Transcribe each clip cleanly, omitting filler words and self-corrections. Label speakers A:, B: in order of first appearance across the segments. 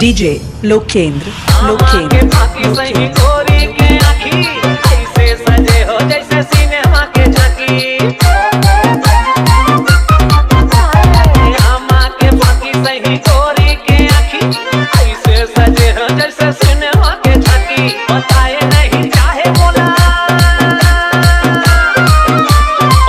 A: DJ Lokendra
B: के बाकी सही गोरी के आँखी ऐसे सजे हो जैसे सिनेमा के झांकी। आमा के बाकी सही गोरी के आँखी ऐसे सजे हो जैसे सिनेमा के झांकी। बताए नहीं चाहे बोला,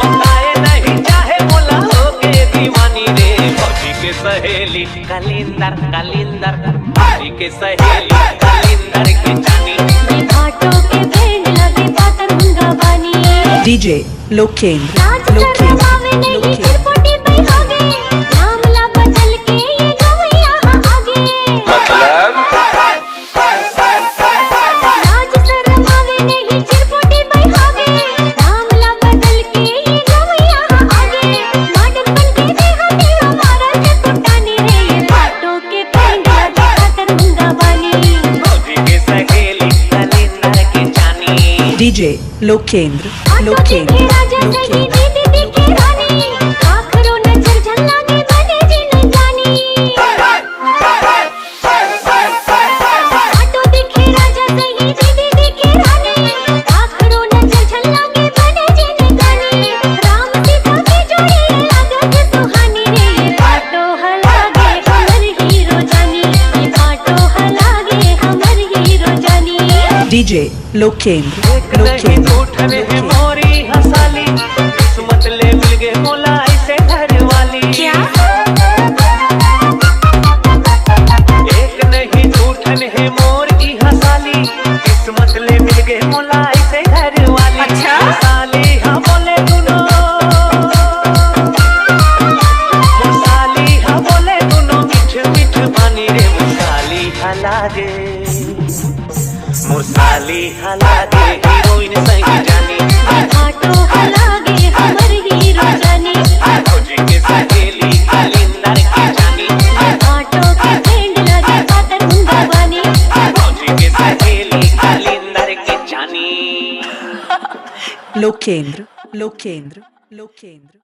B: बताए नहीं चाहे बोला हो के दीवानी रे। फौजी के सहेली कलिंदर कलिंदर, फौजी के सहेली कलिंदर की जानी।
A: DJ Lokendra Lokendra DJ Lokendra Lokendra DJ Lokendra
B: Lokendra उठने है मोरी हसाली, किस्मत ले मिल गए मोला ऐसे घर वाली। क्या? एक नहीं उठने है मोर की हसाली, किस्मत ले मिल गए मोला ऐसे घर वाली। अच्छा? साली हाँ बोले दोनों, साली हाँ बोले दोनों मिठ मिठ बानी रे। मुसाली हलागे मुसाली हलागे हीरोइन सही जानी।
C: आटो हलागे हमर हीरो जानी।
B: फौजी के सहेली कलिंदर की जानी।
C: आटो के बैंड लगे पातर मुंगा बानी।
B: फौजी के सहेली कलिंदर की जानी।
A: लोकेंद्र लोकेंद्र लोकेंद्र।